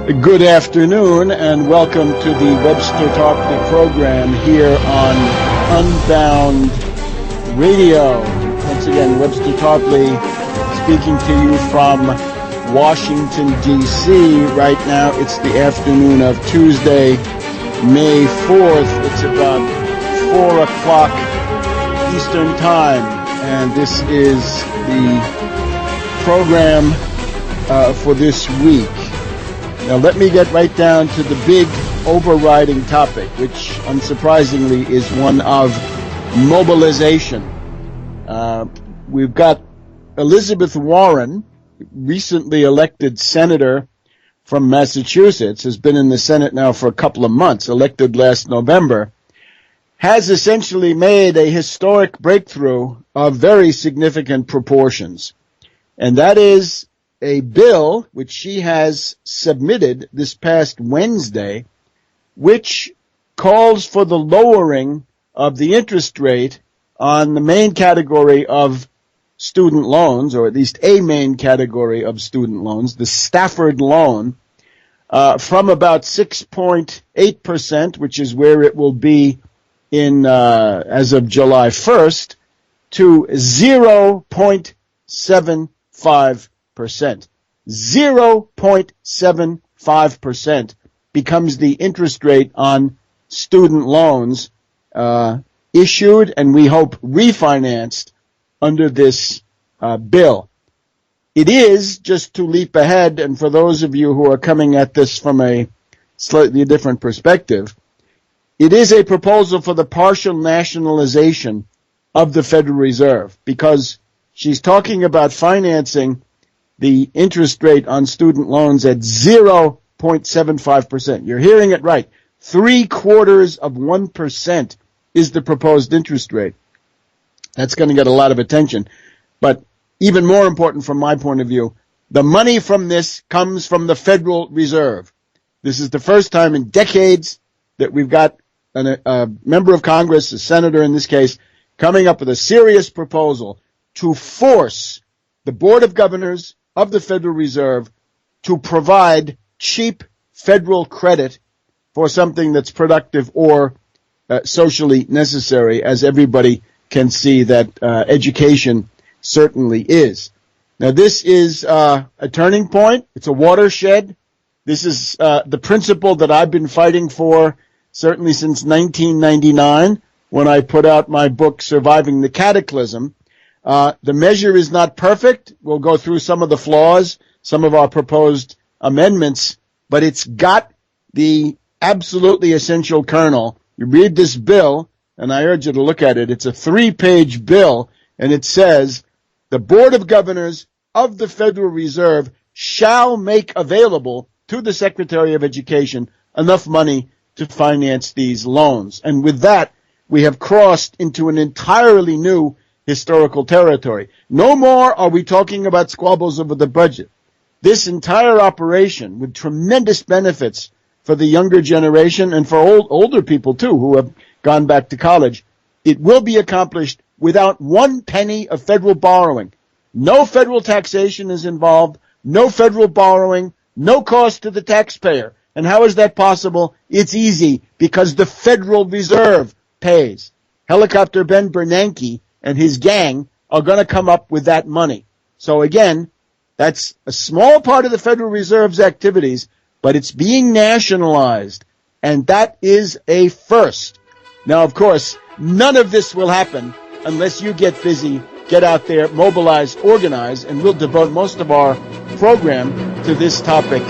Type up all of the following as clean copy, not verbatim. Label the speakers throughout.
Speaker 1: Good afternoon and welcome to the Webster Tarpley Program here on Unbound Radio. Once again, Webster Tarpley speaking to you from Washington, D.C. Right now it's the afternoon of Tuesday, May 4th. It's about 4 o'clock Eastern Time, and this is the program for this week. Now let me get right down to the big overriding topic, which unsurprisingly is one of mobilization. We've got Elizabeth Warren, recently elected senator from Massachusetts, has been in the Senate now for a couple of months, elected last November, has essentially made a historic breakthrough of very significant proportions. And that is a bill which she has submitted this past Wednesday, which calls for the lowering of the interest rate on the main category of student loans, or at least a main category of student loans, the Stafford loan, from about 6.8%, which is where it will be in as of July 1st, to 0.75%. 0.75% becomes the interest rate on student loans issued and we hope refinanced under this bill. It is, just to leap ahead, and for those of you who are coming at this from a slightly different perspective, it is a proposal for the partial nationalization of the Federal Reserve, because she's talking about financing the interest rate on student loans at 0.75%. You're hearing it right. 0.75% is the proposed interest rate. That's going to get a lot of attention. But even more important from my point of view, the money from this comes from the Federal Reserve. This is the first time in decades that we've got a member of Congress, a senator in this case, coming up with a serious proposal to force the Board of Governors of the Federal Reserve to provide cheap federal credit for something that's productive or socially necessary, as everybody can see that education certainly is. Now, this is a turning point. It's a watershed. This is the principle that I've been fighting for certainly since 1999, when I put out my book, Surviving the Cataclysm. The measure is not perfect. We'll go through some of the flaws, some of our proposed amendments, but it's got the absolutely essential kernel. You read this bill, and I urge you to look at it. It's a 3-page bill, and it says, the Board of Governors of the Federal Reserve shall make available to the Secretary of Education enough money to finance these loans. And with that, we have crossed into an entirely new historical territory. No more are we talking about squabbles over the budget. This entire operation, with tremendous benefits for the younger generation and for older people too who have gone back to college, it will be accomplished without one penny of federal borrowing. No federal taxation is involved, no federal borrowing, no cost to the taxpayer. And how is that possible? It's easy, because the Federal Reserve pays. Helicopter Ben Bernanke and his gang are going to come up with that money. So again, that's a small part of the Federal Reserve's activities, but it's being nationalized, and that is a first. Now, of course, none of this will happen unless you get busy, get out there, mobilize, organize, and we'll devote most of our program to this topic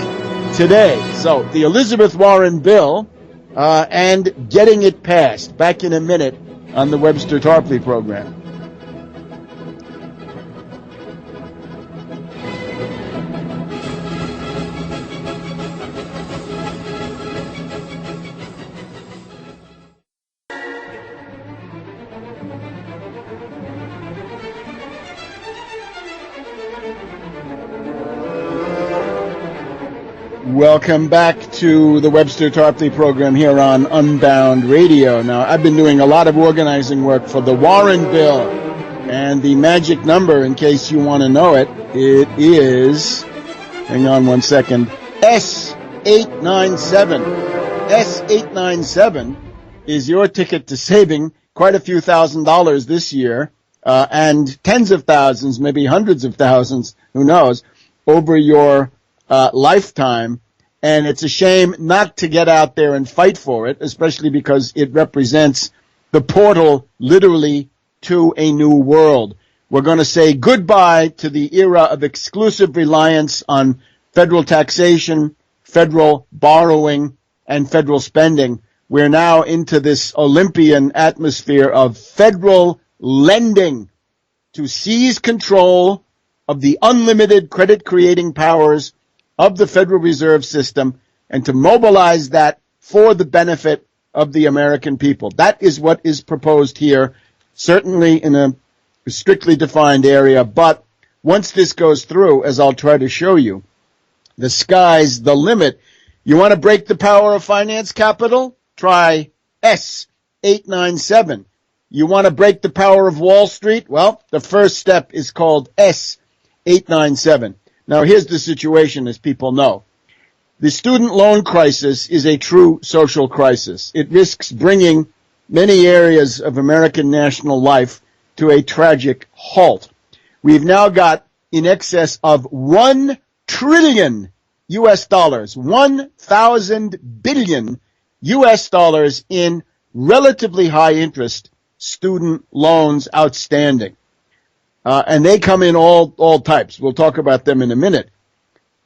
Speaker 1: today. So, the Elizabeth Warren bill and getting it passed. Back in a minute on the Webster Tarpley Program. Welcome back to the Webster Tarpley Program here on Unbound Radio. Now, I've been doing a lot of organizing work for the Warren bill, and the magic number, in case you want to know it, it is, hang on one second, S S897. S897 is your ticket to saving quite a few $1,000s this year, and tens of thousands, maybe hundreds of thousands, who knows, over your lifetime. And it's a shame not to get out there and fight for it, especially because it represents the portal literally to a new world. We're going to say goodbye to the era of exclusive reliance on federal taxation, federal borrowing, and federal spending. We're now into this Olympian atmosphere of federal lending to seize control of the unlimited credit-creating powers of the Federal Reserve System and to mobilize that for the benefit of the American people. That is what is proposed here, certainly in a strictly defined area, but once this goes through, as I'll try to show you, the sky's the limit. You want to break the power of finance capital? Try S897. You want to break the power of Wall Street? Well, the first step is called S897. Now, here's the situation, as people know. The student loan crisis is a true social crisis. It risks bringing many areas of American national life to a tragic halt. We've now got in excess of 1 trillion U.S. dollars, 1,000 billion U.S. dollars in relatively high interest student loans outstanding. And they come in all types. We'll talk about them in a minute.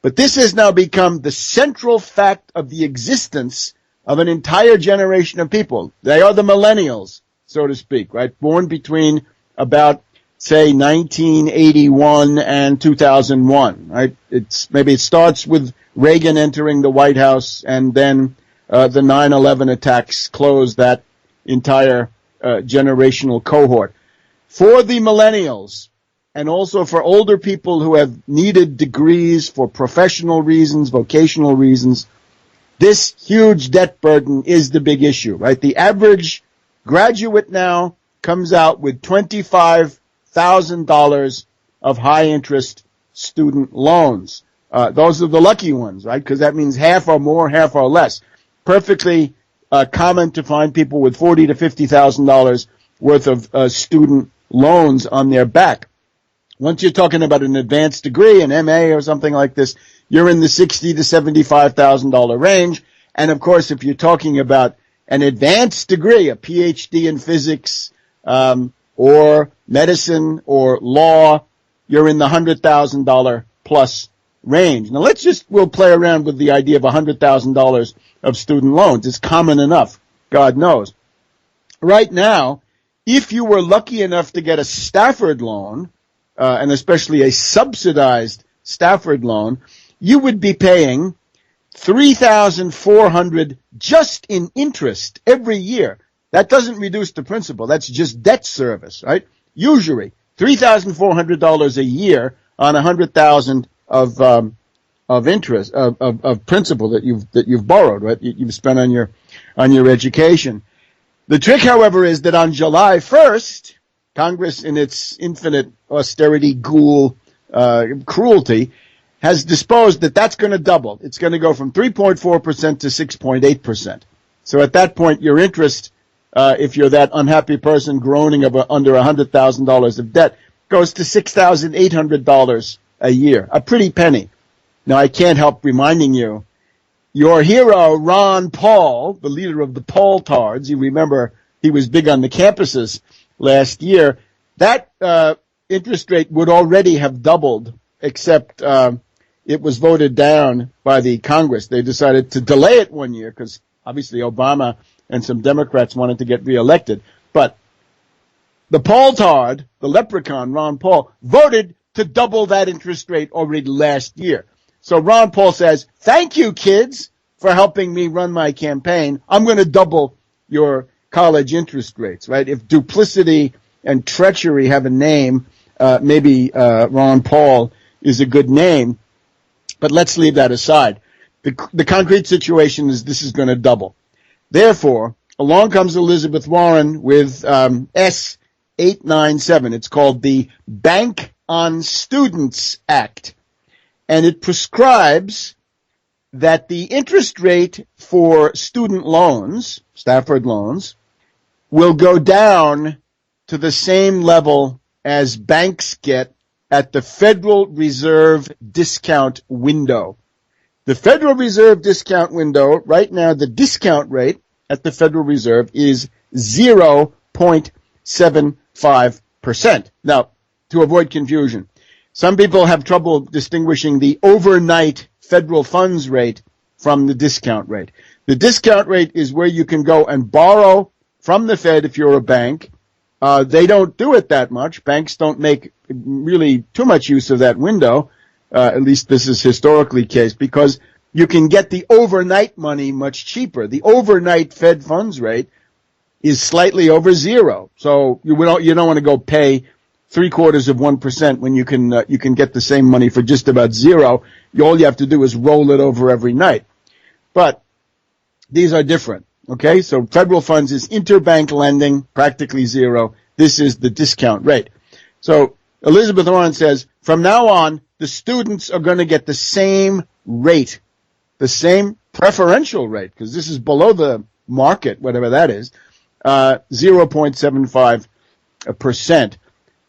Speaker 1: But this has now become the central fact of the existence of an entire generation of people. They are the millennials, so to speak, right? Born between about, say, 1981 and 2001, right? Maybe it starts with Reagan entering the White House, and then the 9/11 attacks closed that entire generational cohort. For the millennials, and also for older people who have needed degrees for professional reasons, vocational reasons, this huge debt burden is the big issue, right? The average graduate now comes out with $25,000 of high-interest student loans. Those are the lucky ones, right? Because that means half or more, half or less. Perfectly common to find people with $40,000 to $50,000 worth of student loans on their back. Once you're talking about an advanced degree, an MA or something like this, you're in the $60,000 to $75,000 range. And of course, if you're talking about an advanced degree, a PhD in physics, or medicine or law, you're in the $100,000 plus range. Now we'll play around with the idea of $100,000 of student loans. It's common enough, God knows. Right now, if you were lucky enough to get a Stafford loan, and especially a subsidized Stafford loan, you would be paying $3,400 just in interest every year. That doesn't reduce the principal. That's just debt service, right? Usually, $3,400 a year on $100,000 of interest of principal that you've borrowed, right? You've spent on your education. The trick, however, is that on July 1st, Congress, in its infinite austerity ghoul cruelty, has disposed that that's going to double. It's going to go from 3.4% to 6.8%. So at that point, your interest, if you're that unhappy person groaning under $100,000 of debt, goes to $6,800 a year, a pretty penny. Now, I can't help reminding you, your hero, Ron Paul, the leader of the Paul-Tards, you remember he was big on the campuses last year, that interest rate would already have doubled, except it was voted down by the Congress. They decided to delay it 1 year because obviously Obama and some Democrats wanted to get reelected. But the Paul-Tard, the leprechaun, Ron Paul, voted to double that interest rate already last year. So Ron Paul says, thank you, kids, for helping me run my campaign. I'm going to double your college interest rates, right? If duplicity and treachery have a name, maybe Ron Paul is a good name. But let's leave that aside. The concrete situation is this is going to double. Therefore, along comes Elizabeth Warren with S897. It's called the Bank on Students Act. And it prescribes that the interest rate for student loans, Stafford loans, will go down to the same level as banks get at the Federal Reserve discount window. The Federal Reserve discount window, right now, the discount rate at the Federal Reserve is 0.75%. Now, to avoid confusion, some people have trouble distinguishing the overnight federal funds rate from the discount rate. The discount rate is where you can go and borrow from the Fed if you're a bank. They don't do it that much. Banks don't make really too much use of that window. At least this is historically the case, because you can get the overnight money much cheaper. The overnight Fed funds rate is slightly over zero. So you don't want to go pay 0.75% when you can get the same money for just about zero. All you have to do is roll it over every night. But these are different. Okay, so federal funds is interbank lending, practically zero. This is the discount rate. So Elizabeth Warren says, from now on, the students are going to get the same rate, the same preferential rate, because this is below the market, whatever that is, 0.75%.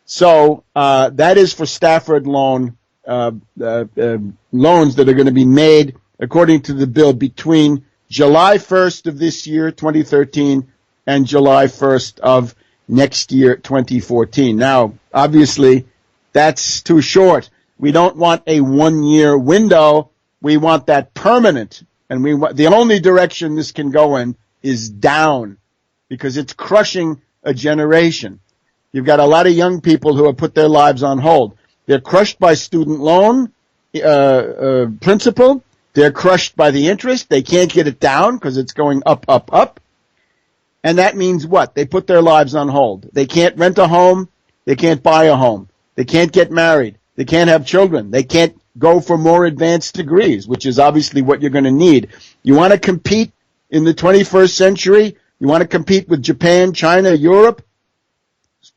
Speaker 1: So that is for Stafford loans that are going to be made, according to the bill, between July 1st of this year, 2013, and July 1st of next year, 2014. Now, obviously, that's too short. We don't want a one-year window. We want that permanent. And the only direction this can go in is down, because it's crushing a generation. You've got a lot of young people who have put their lives on hold. They're crushed by student loan principal. They're crushed by the interest. They can't get it down because it's going up, up, up. And that means what? They put their lives on hold. They can't rent a home. They can't buy a home. They can't get married. They can't have children. They can't go for more advanced degrees, which is obviously what you're going to need. You want to compete in the 21st century? You want to compete with Japan, China, Europe?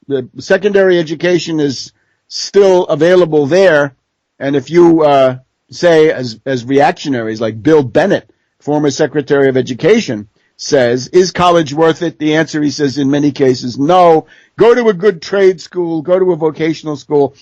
Speaker 1: The secondary education is still available there. And if you say, as reactionaries like Bill Bennett, former Secretary of Education, says, is college worth it? The answer, he says, in many cases, no. Go to a good trade school. Go to a vocational school.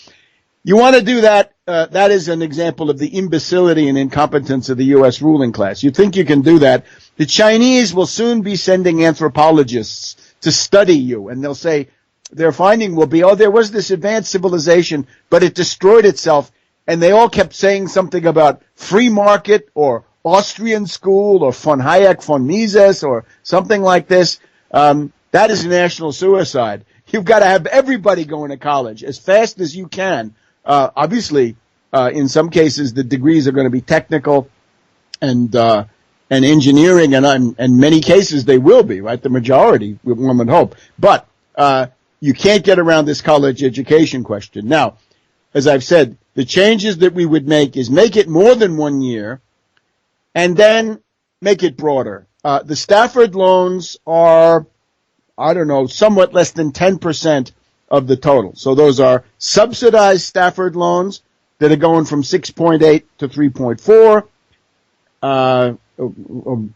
Speaker 1: You want to do that? That is an example of the imbecility and incompetence of the U.S. ruling class. You think you can do that? The Chinese will soon be sending anthropologists to study you, and they'll say their finding will be, oh, there was this advanced civilization, but it destroyed itself. And they all kept saying something about free market or Austrian school or von Hayek, von Mises or something like this. That is national suicide. You've got to have everybody going to college as fast as you can. Obviously, in some cases, the degrees are going to be technical and engineering, and in many cases they will be, right? The majority, one would hope. But you can't get around this college education question. Now, as I've said, the changes that we would make is make it more than 1 year and then make it broader. The Stafford loans are, somewhat less than 10% of the total. So those are subsidized Stafford loans that are going from 6.8 to 3.4,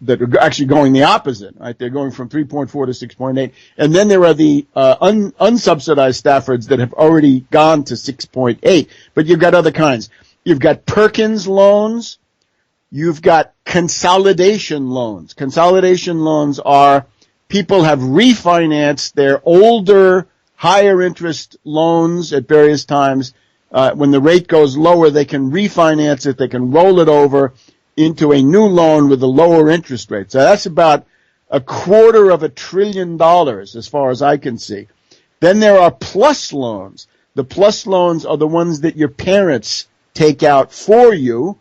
Speaker 1: that are actually going the opposite, right? They're going from 3.4 to 6.8. And then there are the unsubsidized Staffords that have already gone to 6.8. But you've got other kinds. You've got Perkins loans. You've got consolidation loans. Consolidation loans are people have refinanced their older, higher interest loans at various times. When the rate goes lower, they can refinance it. They can roll it over into a new loan with a lower interest rate. So that's about $250 billion as far as I can see. Then there are plus loans. The plus loans are the ones that your parents take out for you.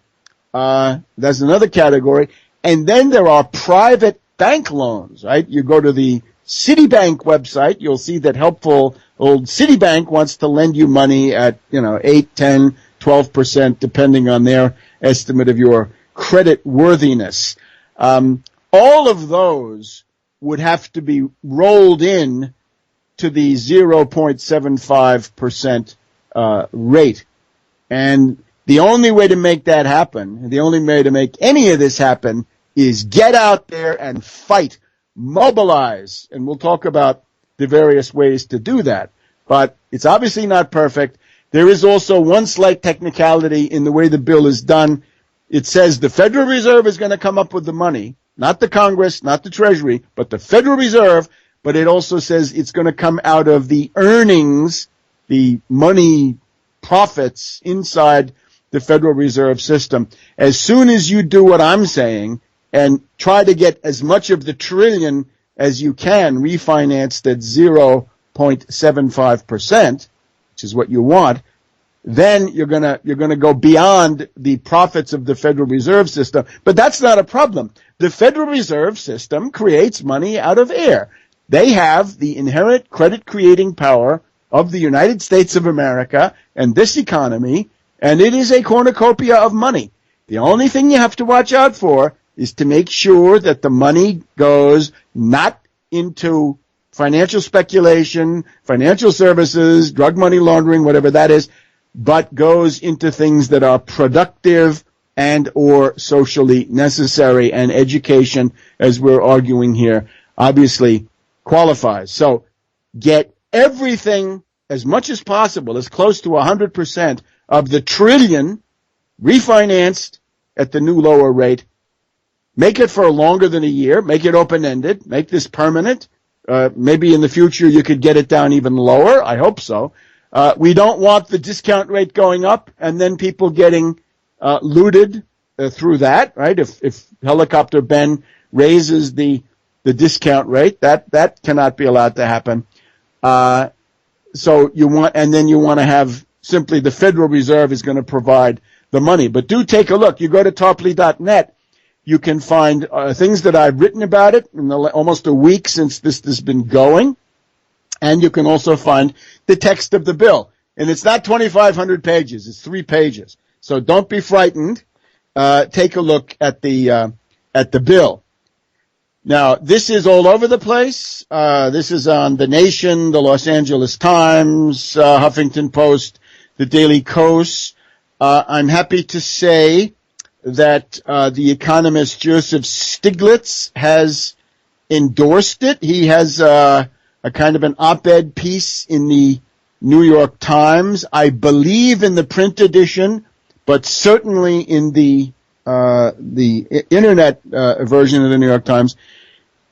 Speaker 1: That's another category. And then there are private bank loans, right? You go to the Citibank website, you'll see that helpful old Citibank wants to lend you money at, 8, 10, 12%, depending on their estimate of your credit worthiness. All of those would have to be rolled in to the 0.75% rate. And The only way to make that happen, the only way to make any of this happen, is get out there and fight, mobilize, and we'll talk about the various ways to do that. But it's obviously not perfect. There is also one slight technicality in the way the bill is done. It says the Federal Reserve is going to come up with the money, not the Congress, not the Treasury, but the Federal Reserve. But it also says it's going to come out of the earnings, the money profits inside the Federal Reserve System. As soon as you do what I'm saying and try to get as much of the trillion as you can refinanced at 0.75%, which is what you want, then you're gonna go beyond the profits of the Federal Reserve System. But that's not a problem. The Federal Reserve System creates money out of air. They have the inherent credit creating power of the United States of America and this economy, and it is a cornucopia of money. The only thing you have to watch out for is to make sure that the money goes not into financial speculation, financial services, drug money laundering, whatever that is, but goes into things that are productive and or socially necessary. And education, as we're arguing here, obviously qualifies. So get everything as much as possible, as close to 100% of the trillion refinanced at the new lower rate. Make it for longer than a year. Make it open-ended. Make this permanent. Maybe in the future you could get it down even lower. I hope so. We don't want the discount rate going up and then people getting looted through that, right? If Helicopter Ben raises the discount rate, that cannot be allowed to happen. So you want to have simply the Federal Reserve is going to provide the money. But do take a look. You go to Tarpley.net. You can find things that I've written about it in almost a week since this has been going. And you can also find the text of the bill. And it's not 2,500 pages. It's 3 pages. So don't be frightened. Take a look at the bill. Now, this is all over the place. This is on The Nation, the Los Angeles Times, Huffington Post, the Daily Kos. I'm happy to say that the economist Joseph Stiglitz has endorsed it. He has a kind of an op-ed piece in the New York Times, I believe in the print edition, but certainly in the internet version of the New York Times.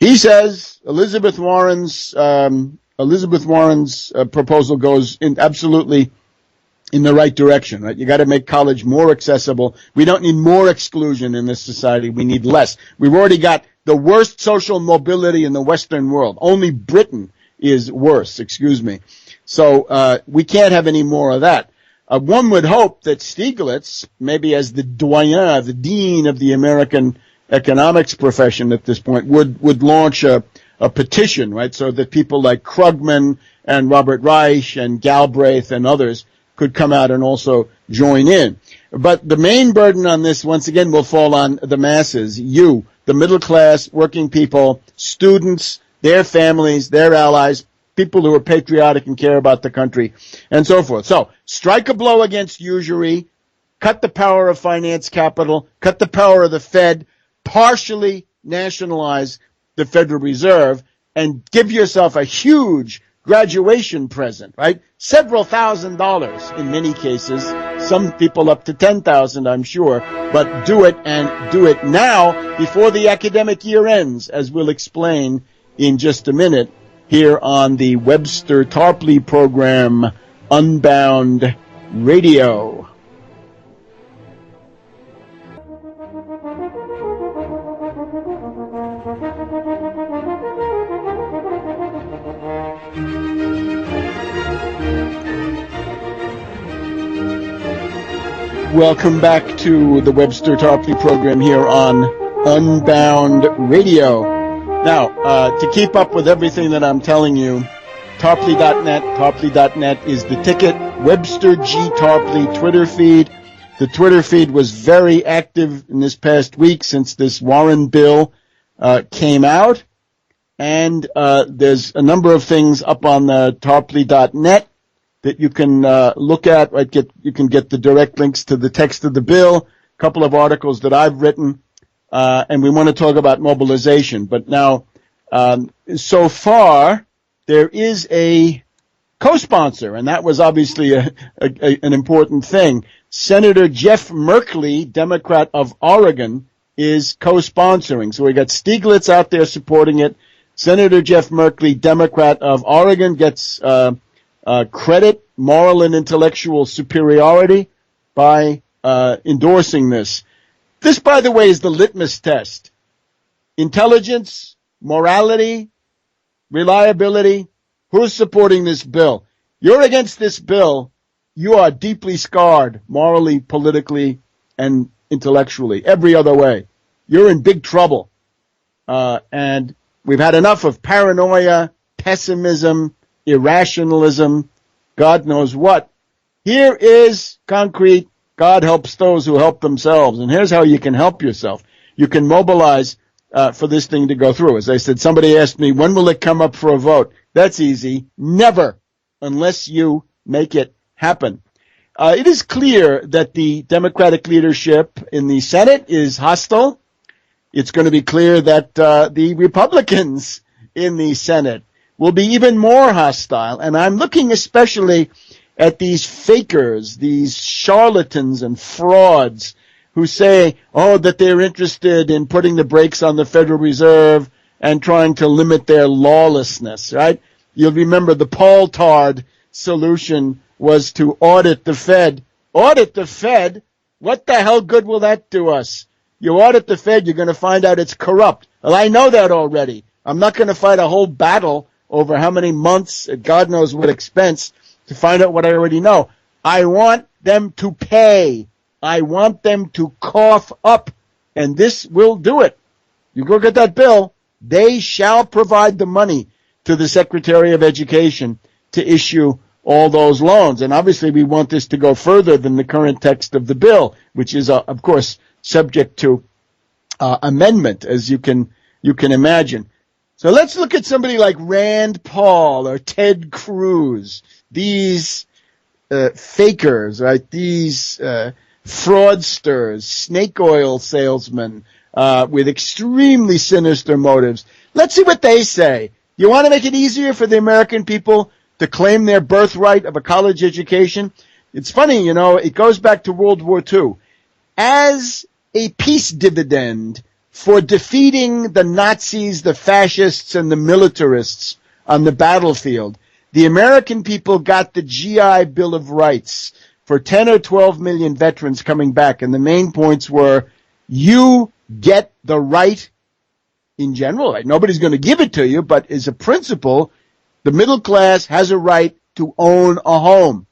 Speaker 1: He says Elizabeth Warren's proposal goes in absolutely in the right direction, right? You got to make college more accessible. We don't need more exclusion in this society. We need less. We've already got the worst social mobility in the Western world. Only Britain is worse, So we can't have any more of that. One would hope that Stiglitz, maybe as the doyen, the dean of the American economics profession at this point, would launch a petition, right? So that people like Krugman and Robert Reich and Galbraith and others could come out and also join in. But the main burden on this, once again, will fall on the masses. You, the middle class, working people, students, their families, their allies, people who are patriotic and care about the country, and so forth. So, strike a blow against usury, cut the power of finance capital, cut the power of the Fed, partially nationalize the Federal Reserve, and give yourself a huge graduation present, right? Several $1,000s in many cases, some people up to $10,000, I'm sure, but do it and do it now before the academic year ends, as we'll explain in just a minute here on the Webster Tarpley Program, Unbound Radio. Welcome back to the Webster Tarpley Program here on Unbound Radio. Now, to keep up with everything that I'm telling you, Tarpley.net is the ticket. Webster G. Tarpley Twitter feed. The Twitter feed was very active in this past week since this Warren bill came out. And there's a number of things up on the Tarpley.net that you can look at. Right? You can get the direct links to the text of the bill, a couple of articles that I've written, and we want to talk about mobilization. But now, so far, there is a co-sponsor, and that was obviously an important thing. Senator Jeff Merkley, Democrat of Oregon, is co-sponsoring. So we got Stiglitz out there supporting it. Senator Jeff Merkley, Democrat of Oregon, gets credit, moral and intellectual superiority by endorsing this. This, by the way, is the litmus test. Intelligence, morality, reliability. Who's supporting this bill? You're against this bill. You are deeply scarred morally, politically, and intellectually, every other way. You're in big trouble. And we've had enough of paranoia, pessimism, irrationalism, God knows what. Here is concrete. God helps those who help themselves. And here's how you can help yourself. You can mobilize for this thing to go through. As I said, somebody asked me, when will it come up for a vote? That's easy. Never, unless you make it happen. It is clear that the Democratic leadership in the Senate is hostile. It's going to be clear that the Republicans in the Senate will be even more hostile. And I'm looking especially at these fakers, these charlatans and frauds who say, that they're interested in putting the brakes on the Federal Reserve and trying to limit their lawlessness, right? You'll remember the Paul Tard solution was to audit the Fed. Audit the Fed? What the hell good will that do us? You audit the Fed, you're going to find out it's corrupt. Well, I know that already. I'm not going to fight a whole battle over how many months at God knows what expense to find out what I already know. I want them to pay. I want them to cough up, and this will do it. You go get that bill, they shall provide the money to the Secretary of Education to issue all those loans. And obviously we want this to go further than the current text of the bill, which is, of course, subject to amendment, as you can imagine. So let's look at somebody like Rand Paul or Ted Cruz, these fakers, right? These fraudsters, snake oil salesmen with extremely sinister motives. Let's see what they say. You want to make it easier for the American people to claim their birthright of a college education? It's funny, it goes back to World War II. As a peace dividend for defeating the Nazis, the fascists, and the militarists on the battlefield, the American people got the GI Bill of Rights for 10 or 12 million veterans coming back. And the main points were, you get the right in general. Right? Nobody's going to give it to you, but as a principle, the middle class has a right to own a home.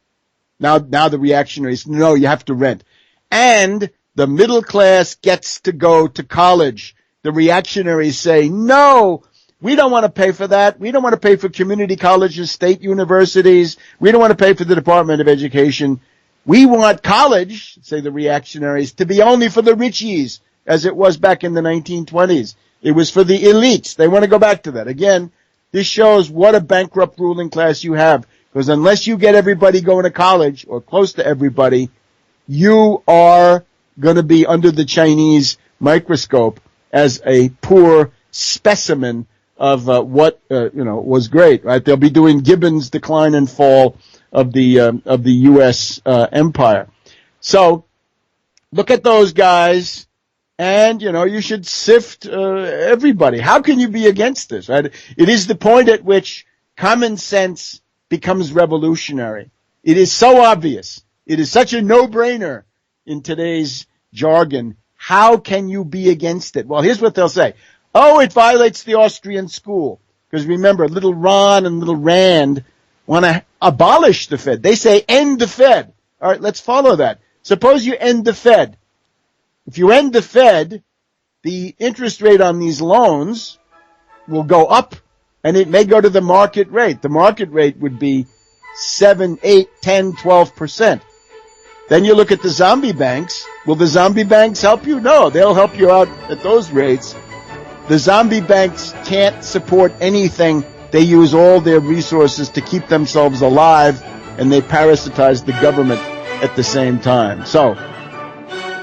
Speaker 1: Now the reactionaries, no, you have to rent. And the middle class gets to go to college. The reactionaries say, no, we don't want to pay for that. We don't want to pay for community colleges, state universities. We don't want to pay for the Department of Education. We want college, say the reactionaries, to be only for the richies, as it was back in the 1920s. It was for the elites. They want to go back to that. Again, this shows what a bankrupt ruling class you have. Because unless you get everybody going to college, or close to everybody, you are going to be under the Chinese microscope as a poor specimen of what was great. Right? They'll be doing Gibbon's Decline and Fall of the U.S. empire. So look at those guys. And, you should sift everybody. How can you be against this, right? It is the point at which common sense becomes revolutionary. It is so obvious. It is such a no-brainer in today's jargon. How can you be against it? Well, here's what they'll say. Oh, it violates the Austrian school. Because remember, little Ron and little Rand want to abolish the Fed. They say end the Fed. All right, let's follow that. Suppose you end the Fed. If you end the Fed, the interest rate on these loans will go up, and it may go to the market rate. The market rate would be 7, 8, 10, 12%. Then you look at the zombie banks. Will the zombie banks help you? No, they'll help you out at those rates. The zombie banks can't support anything. They use all their resources to keep themselves alive. and they parasitize the government at the same time. So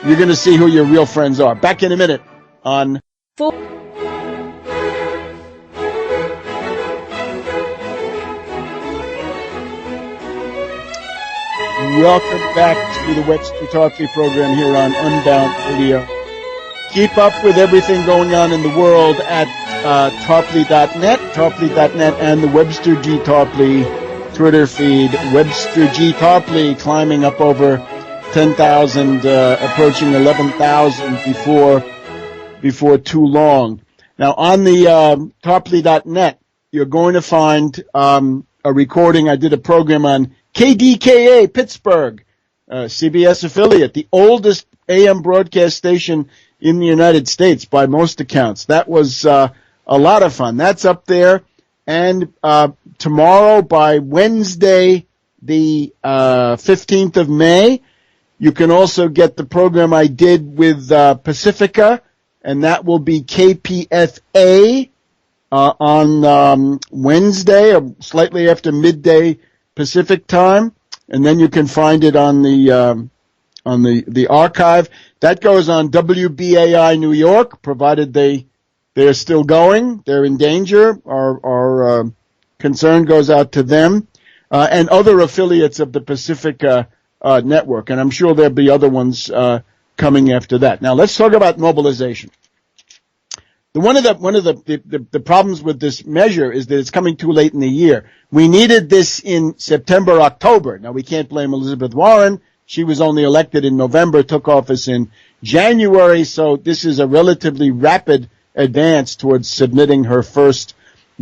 Speaker 1: you're going to see who your real friends are. Back in a minute on Welcome back to the Webster Tarpley Program here on Unbound Radio. Keep up with everything going on in the world at Tarpley.net, and the Webster G. Tarpley Twitter feed. Webster G. Tarpley climbing up over 10,000, approaching 11,000 before too long. Now, on the Tarpley.net, you're going to find a recording. I did a program on KDKA Pittsburgh, CBS affiliate, the oldest AM broadcast station in the United States by most accounts. That was a lot of fun. That's up there. And tomorrow, by Wednesday, the 15th of May, you can also get the program I did with Pacifica, and that will be KPFA on Wednesday, or slightly after midday Pacific time, and then you can find it on the archive. That goes on WBAI New York, provided they're still going. They're in danger. Our concern goes out to them and other affiliates of the Pacifica network, and I'm sure there'll be other ones coming after that. Now let's talk about mobilization. One of the problems with this measure is that it's coming too late in the year. We needed this in September, October. Now we can't blame Elizabeth Warren. She was only elected in November, took office in January, so this is a relatively rapid advance towards submitting her first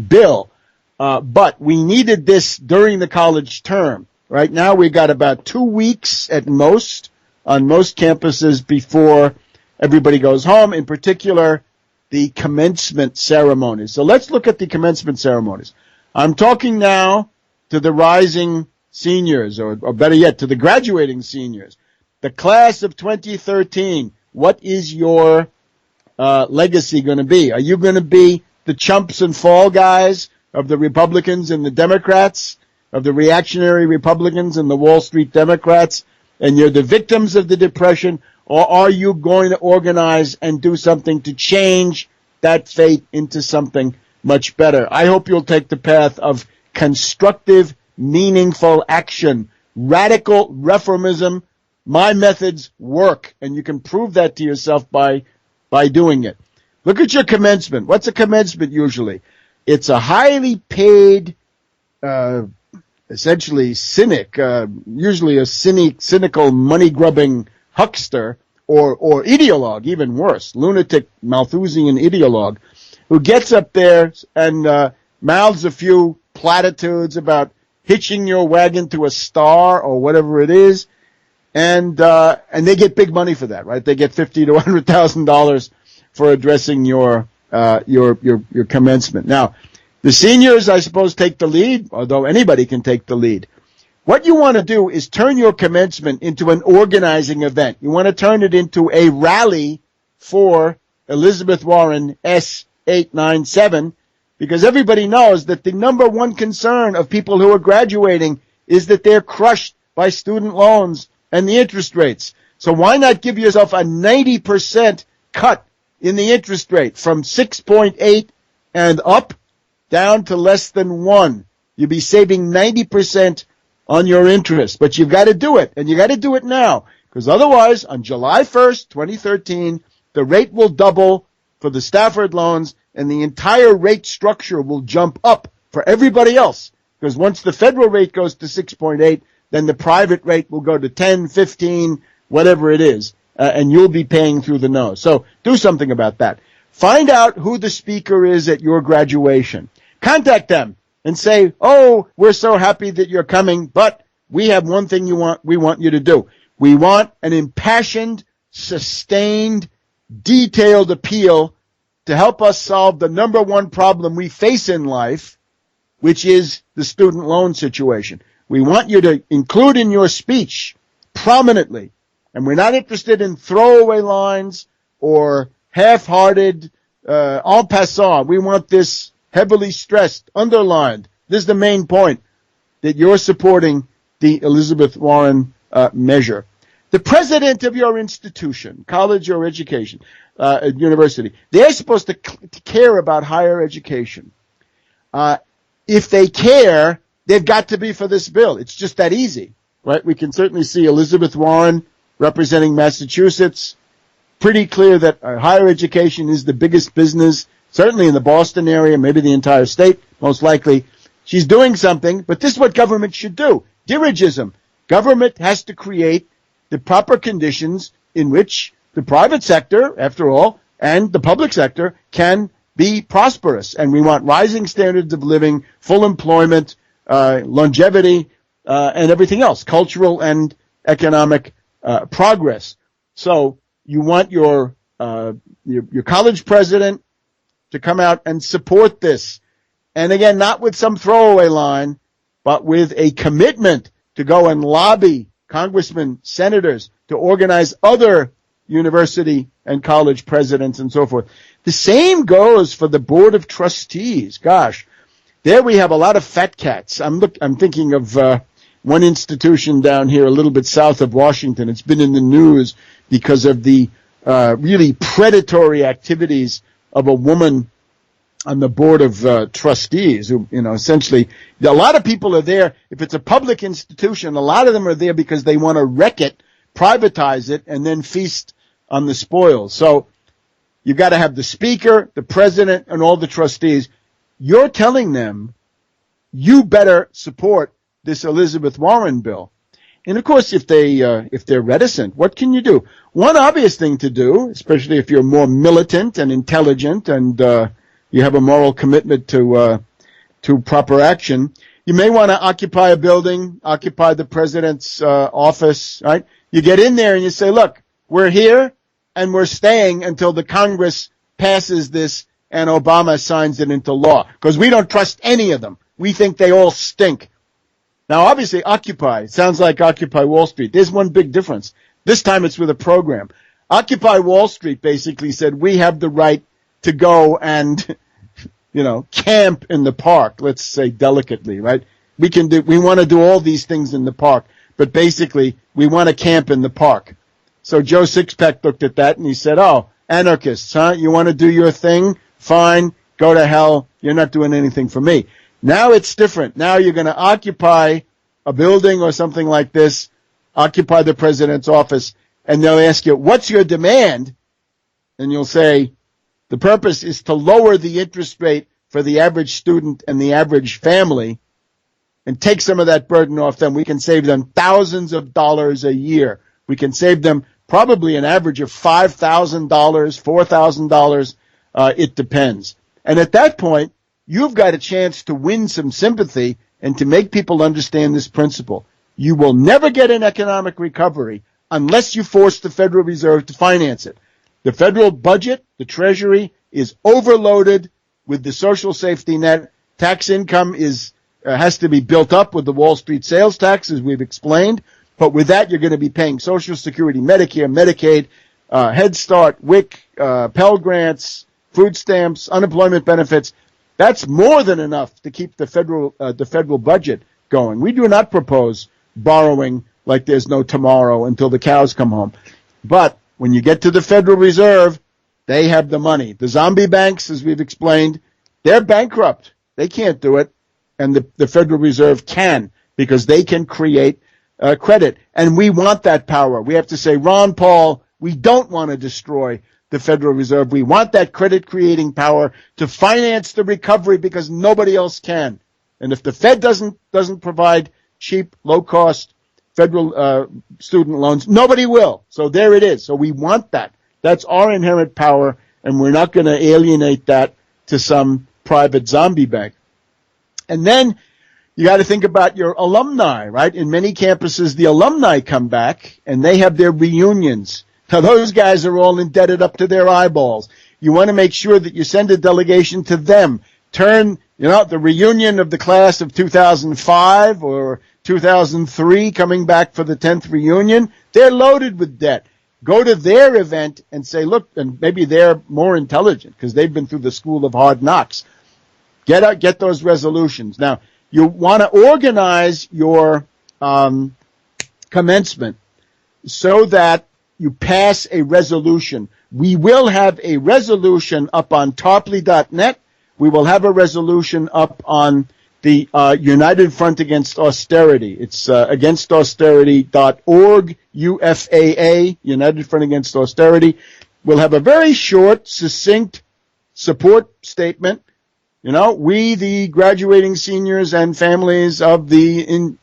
Speaker 1: bill. But we needed this during the college term. Right now we've got about 2 weeks at most on most campuses before everybody goes home, in particular the commencement ceremonies. So let's look at the commencement ceremonies. I'm talking now to the rising seniors, or better yet, to the graduating seniors. The class of 2013, what is your legacy going to be? Are you going to be the chumps and fall guys of the Republicans and the Democrats, of the reactionary Republicans and the Wall Street Democrats, and you're the victims of the Depression? Or are you going to organize and do something to change that fate into something much better? I hope you'll take the path of constructive, meaningful action, radical reformism. My methods work, and you can prove that to yourself by doing it. Look at your commencement. What's a commencement usually? It's a highly paid, essentially cynic, usually a cynical, money-grubbing huckster or ideologue, even worse, lunatic Malthusian ideologue, who gets up there and mouths a few platitudes about hitching your wagon to a star or whatever it is, and they get big money for that, right? They get $50,000 to $100,000 for addressing your commencement. Now, the seniors, I suppose, take the lead, although anybody can take the lead. What you want to do is turn your commencement into an organizing event. You want to turn it into a rally for Elizabeth Warren S897, because everybody knows that the number one concern of people who are graduating is that they're crushed by student loans and the interest rates. So why not give yourself a 90% cut in the interest rate from 6.8 and up down to less than 1? You'll be saving 90% on your interest, but you've got to do it, and you got to do it now, because otherwise, on July 1st, 2013, the rate will double for the Stafford loans, and the entire rate structure will jump up for everybody else, because once the federal rate goes to 6.8, then the private rate will go to 10, 15, whatever it is, and you'll be paying through the nose. So do something about that. Find out who the speaker is at your graduation. Contact them and say, oh, we're so happy that you're coming, but we have one thing we want you to do. We want an impassioned, sustained, detailed appeal to help us solve the number one problem we face in life, which is the student loan situation. We want you to include in your speech prominently, and we're not interested in throwaway lines or half-hearted en passant. We want this heavily stressed, underlined. This is the main point, that you're supporting the Elizabeth Warren measure. The president of your institution, college or education, university, they're supposed to care about higher education. If they care, they've got to be for this bill. It's just that easy, right? We can certainly see Elizabeth Warren representing Massachusetts. Pretty clear that higher education is the biggest business, certainly in the Boston area, maybe the entire state, most likely. She's doing something, but this is what government should do. Dirigism. Government has to create the proper conditions in which the private sector, after all, and the public sector can be prosperous. And we want rising standards of living, full employment, longevity, and everything else, cultural and economic progress. So you want your college president to come out and support this. And again, not with some throwaway line, but with a commitment to go and lobby congressmen, senators, to organize other university and college presidents and so forth. The same goes for the Board of Trustees. Gosh, there we have a lot of fat cats. I'm thinking of one institution down here a little bit south of Washington. It's been in the news because of the really predatory activities of a woman on the Board of Trustees who, essentially, a lot of people are there. If it's a public institution, a lot of them are there because they want to wreck it, privatize it, and then feast on the spoils. So you've got to have the speaker, the president, and all the trustees. You're telling them you better support this Elizabeth Warren bill. And of course, if they're reticent, what can you do? One obvious thing to do, especially if you're more militant and intelligent and you have a moral commitment to proper action, you may want to occupy a building, occupy the president's office, right? You get in there and you say, look, we're here and we're staying until the Congress passes this and Obama signs it into law, because we don't trust any of them. We think they all stink. Now, obviously, Occupy, it sounds like Occupy Wall Street. There's one big difference. This time it's with a program. Occupy Wall Street basically said we have the right to go and, camp in the park, let's say delicately, right? We want to do all these things in the park, but basically we want to camp in the park. So Joe Sixpack looked at that and he said, oh, anarchists, huh? You want to do your thing? Fine. Go to hell. You're not doing anything for me. Now it's different. Now you're going to occupy a building or something like this, occupy the president's office, and they'll ask you, what's your demand? And you'll say, the purpose is to lower the interest rate for the average student and the average family and take some of that burden off them. We can save them thousands of dollars a year. We can save them probably an average of $5,000, $4,000. It depends. And at that point, you've got a chance to win some sympathy and to make people understand this principle. You will never get an economic recovery unless you force the Federal Reserve to finance it. The federal budget, the Treasury, is overloaded with the social safety net. Tax income has to be built up with the Wall Street sales tax, as we've explained. But with that, you're going to be paying Social Security, Medicare, Medicaid, Head Start, WIC, Pell Grants, food stamps, unemployment benefits. That's more than enough to keep the federal budget going. We do not propose borrowing like there's no tomorrow until the cows come home. But when you get to the Federal Reserve, they have the money. The zombie banks, as we've explained, they're bankrupt. They can't do it. And the Federal Reserve can, because they can create credit. And we want that power. We have to say, Ron Paul, we don't want to destroy the Federal Reserve. We want that credit-creating power to finance the recovery because nobody else can. And if the Fed doesn't provide cheap, low-cost federal student loans, nobody will. So there it is. So we want that. That's our inherent power, and we're not going to alienate that to some private zombie bank. And then you got to think about your alumni, right? In many campuses, the alumni come back, and they have their reunions. Now, those guys are all indebted up to their eyeballs. You want to make sure that you send a delegation to them. Turn, the reunion of the class of 2005 or 2003 coming back for the 10th reunion. They're loaded with debt. Go to their event and say, look, and maybe they're more intelligent because they've been through the school of hard knocks. Get those resolutions. Now, you want to organize your commencement so that you pass a resolution. We will have a resolution up on tarpley.net. We will have a resolution up on the United Front Against Austerity. It's againstausterity.org, UFAA, United Front Against Austerity. We'll have a very short, succinct support statement. You know, we, the graduating seniors and families of the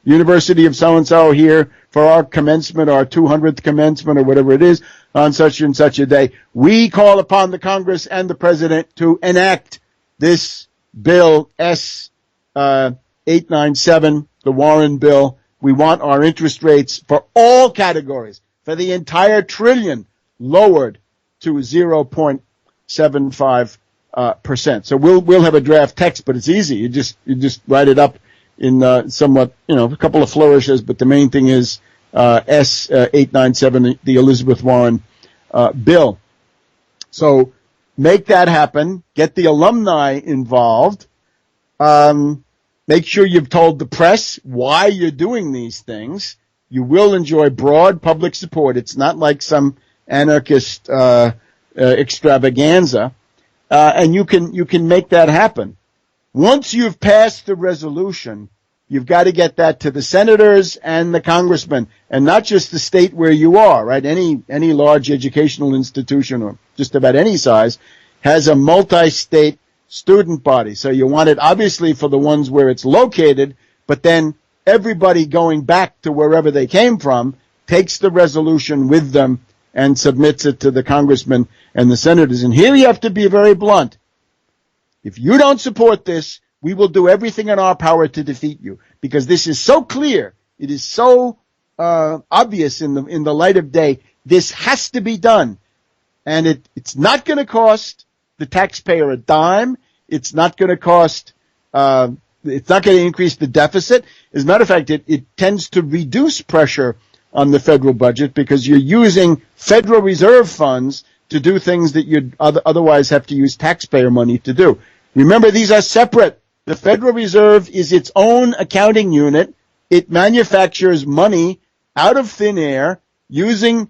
Speaker 1: University of so-and-so here for our commencement, our 200th commencement or whatever it is, on such and such a day, we call upon the Congress and the President to enact this bill S-897, the Warren bill. We want our interest rates for all categories, for the entire trillion, lowered to 0.75%. So we'll have a draft text, but it's easy. You just write it up in somewhat, a couple of flourishes, but the main thing is S-897, the Elizabeth Warren bill. So make that happen. Get the alumni involved. Make sure you've told the press why you're doing these things. You will enjoy broad public support. It's not like some anarchist extravaganza. And you can make that happen. Once you've passed the resolution, you've got to get that to the senators and the congressmen, and not just the state where you are, right? Any large educational institution, or just about any size, has a multi-state student body. So you want it obviously for the ones where it's located, but then everybody going back to wherever they came from takes the resolution with them and submits it to the congressmen and the senators. And here you have to be very blunt. If you don't support this, we will do everything in our power to defeat you, because this is so clear. It is so obvious in the light of day. This has to be done, and it's not going to cost the taxpayer a dime. It's not going to cost. It's not going to increase the deficit. As a matter of fact, it tends to reduce pressure on the federal budget, because you're using Federal Reserve funds to do things that you'd otherwise have to use taxpayer money to do. Remember, these are separate. The Federal Reserve is its own accounting unit. It manufactures money out of thin air using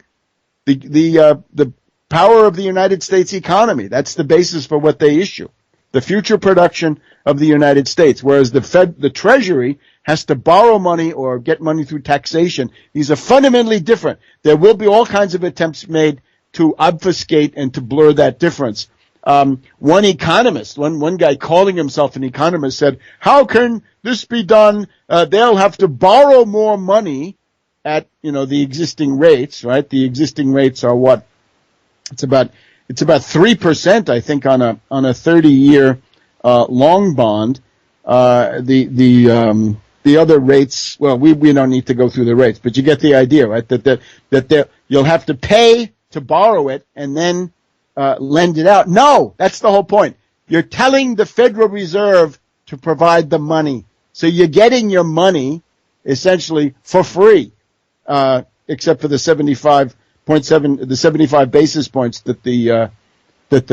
Speaker 1: the power of the United States economy. That's the basis for what they issue, the future production of the United States. Whereas the Treasury has to borrow money or get money through taxation. These are fundamentally different. There will be all kinds of attempts made to obfuscate and to blur that difference. One economist, one guy calling himself an economist, said, how can this be done? They'll have to borrow more money at, the existing rates, right? The existing rates are what? It's about 3%, I think, on a 30-year, long bond. The other rates, well, we don't need to go through the rates, but you get the idea, right? That you'll have to pay to borrow it and then lend it out. No, that's the whole point. You're telling the Federal Reserve to provide the money. So you're getting your money essentially for free, except for the 75 basis points that the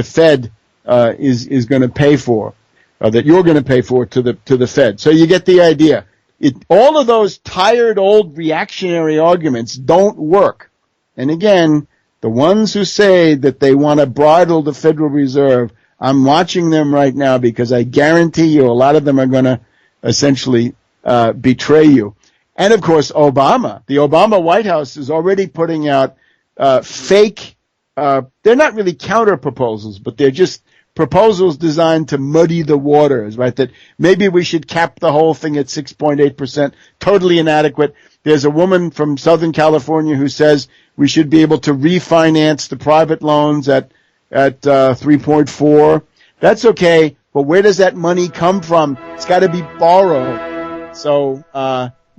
Speaker 1: Fed is going to pay for, that you're going to pay for to the Fed. So you get the idea. All of those tired old reactionary arguments don't work. And again, the ones who say that they want to bridle the Federal Reserve, I'm watching them right now, because I guarantee you a lot of them are going to essentially betray you. And of course, the Obama White House is already putting out fake, they're not really counter proposals, but they're just proposals designed to muddy the waters, right? That maybe we should cap the whole thing at 6.8%, totally inadequate. There's a woman from Southern California who says we should be able to refinance the private loans at 3.4. That's okay, but where does that money come from? It's got to be borrowed. So,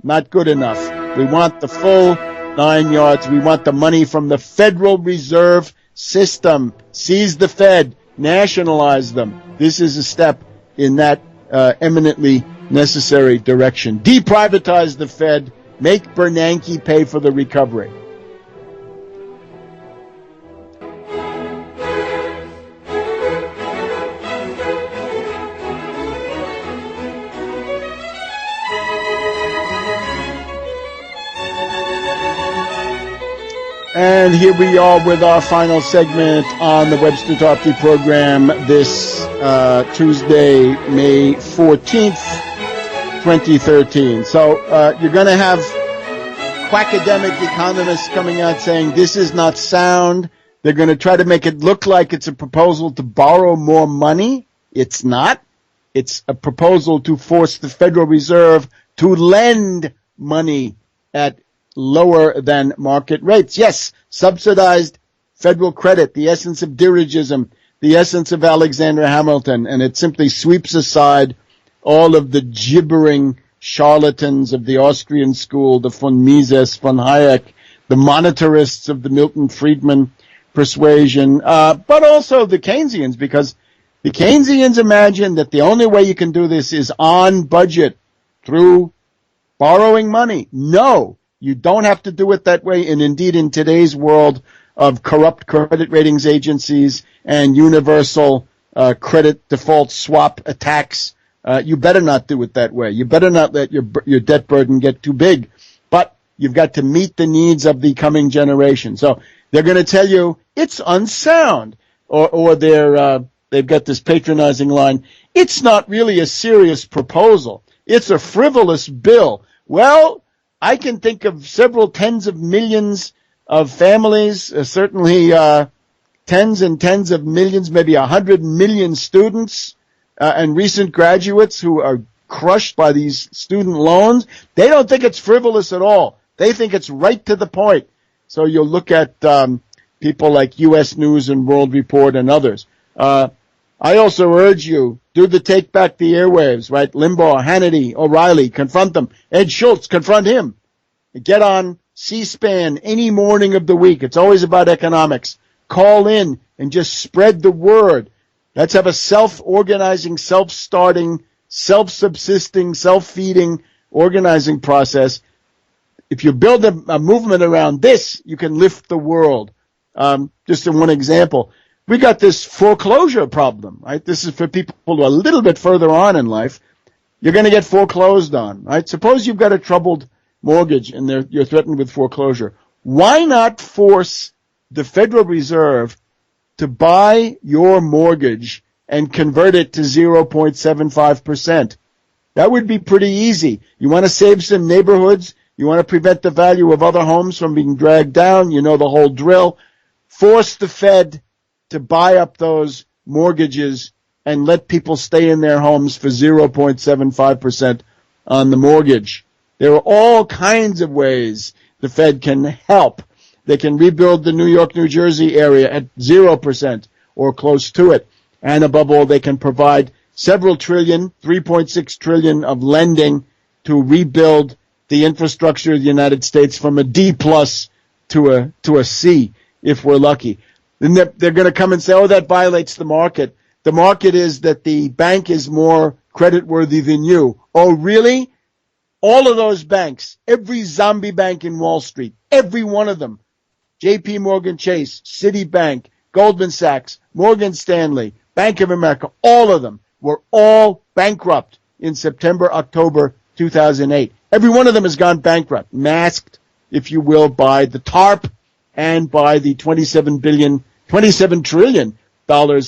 Speaker 1: not good enough. We want the full 9 yards. We want the money from the Federal Reserve System. Seize the Fed. Nationalize them. This is a step in that eminently necessary direction. Deprivatize the Fed. Make Bernanke pay for the recovery. And here we are with our final segment on the Webster Tarpley Program this Tuesday, May 14th, 2013. So you're going to have quackademic economists coming out saying this is not sound. They're going to try to make it look like it's a proposal to borrow more money. It's not. It's a proposal to force the Federal Reserve to lend money at lower than market rates. Yes, subsidized federal credit, the essence of dirigism, the essence of Alexander Hamilton, and it simply sweeps aside all of the gibbering charlatans of the Austrian school, the von Mises, von Hayek, the monetarists of the Milton Friedman persuasion, but also the Keynesians, because the Keynesians imagine that the only way you can do this is on budget through borrowing money. No. You don't have to do it that way, and indeed in today's world of corrupt credit ratings agencies and universal credit default swap attacks, you better not do it that way. You better not let your debt burden get too big. But you've got to meet the needs of the coming generation. So they're going to tell you it's unsound, or they've got this patronizing line, it's not really a serious proposal. It's a frivolous bill. Well, I can think of several tens of millions of families, certainly tens and tens of millions, maybe 100 million students and recent graduates who are crushed by these student loans. They don't think it's frivolous at all. They think it's right to the point. So you'll look at people like U.S. News and World Report and others. I also urge you, do the Take Back the Airwaves, right? Limbaugh, Hannity, O'Reilly, confront them. Ed Schultz, confront him. Get on C-SPAN any morning of the week. It's always about economics. Call in and just spread the word. Let's have a self-organizing, self-starting, self-subsisting, self-feeding organizing process. If you build a movement around this, you can lift the world. Just in one example, we got this foreclosure problem, right? This is for people who are a little bit further on in life. You're going to get foreclosed on, right? Suppose you've got a troubled mortgage and you're threatened with foreclosure. Why not force the Federal Reserve to buy your mortgage and convert it to 0.75%? That would be pretty easy. You want to save some neighborhoods. You want to prevent the value of other homes from being dragged down. You know the whole drill. Force the Fed to buy up those mortgages and let people stay in their homes for 0.75% on the mortgage. There are all kinds of ways the Fed can help. They can rebuild the New York, New Jersey area at 0% or close to it. And above all, they can provide several trillion, 3.6 trillion of lending to rebuild the infrastructure of the United States from a D plus to a C, if we're lucky. Then they're going to come and say, oh, that violates the market. The market is that the bank is more creditworthy than you. Oh, really? All of those banks, every zombie bank in Wall Street, every one of them, J.P. Morgan Chase, Citibank, Goldman Sachs, Morgan Stanley, Bank of America, all of them were all bankrupt in September, October 2008. Every one of them has gone bankrupt, masked, if you will, by the TARP and by the $27 trillion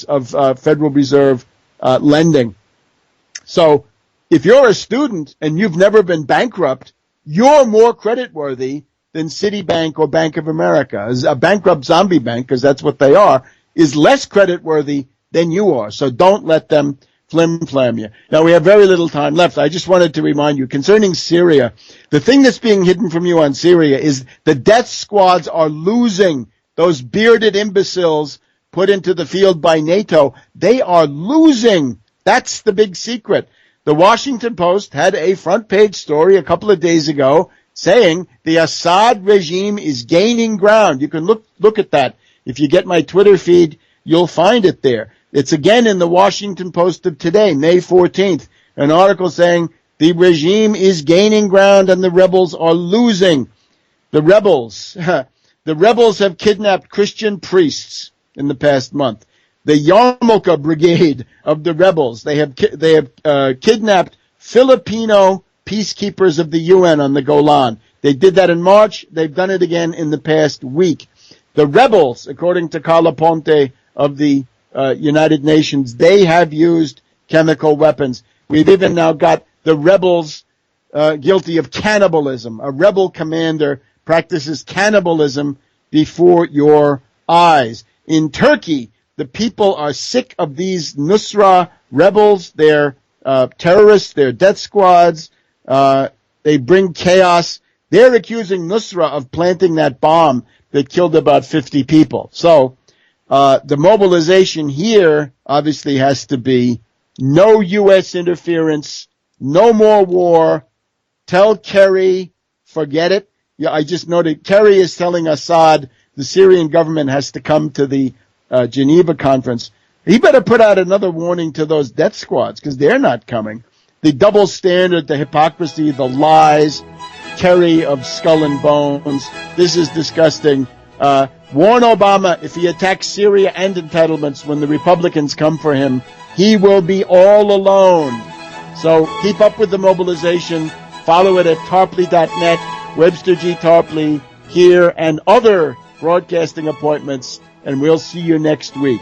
Speaker 1: of Federal Reserve lending. So if you're a student and you've never been bankrupt, you're more creditworthy than Citibank or Bank of America. A bankrupt zombie bank, because that's what they are, is less creditworthy than you are. So don't let them flim-flam you. Now, we have very little time left. I just wanted to remind you, concerning Syria, the thing that's being hidden from you on Syria is the death squads are losing. Those bearded imbeciles put into the field by NATO, they are losing. That's the big secret. The Washington Post had a front page story a couple of days ago saying the Assad regime is gaining ground. You can look at that. If you get my Twitter feed, you'll find it there. It's again in the Washington Post of today, May 14th, an article saying the regime is gaining ground and the rebels are losing. The rebels have kidnapped Christian priests in the past month. The Yarmulke Brigade of the rebels, they have kidnapped Filipino peacekeepers of the UN on the Golan. They did that in March. They've done it again in the past week. The rebels, according to Carla Ponte of the United Nations, they have used chemical weapons. We've even now got the rebels guilty of cannibalism. A rebel commander practices cannibalism before your eyes. In Turkey, the people are sick of these Nusra rebels. They're terrorists. They're death squads. They bring chaos. They're accusing Nusra of planting that bomb that killed about 50 people. So the mobilization here obviously has to be no U.S. interference, no more war. Tell Kerry, forget it. Yeah, I just noted Kerry is telling Assad the Syrian government has to come to the Geneva conference. He better put out another warning to those death squads because they're not coming. The double standard, the hypocrisy, the lies, Kerry of skull and bones. This is disgusting. Warn Obama if he attacks Syria and entitlements when the Republicans come for him, he will be all alone. So keep up with the mobilization. Follow it at tarpley.net, Webster G. Tarpley here, and other broadcasting appointments, and we'll see you next week.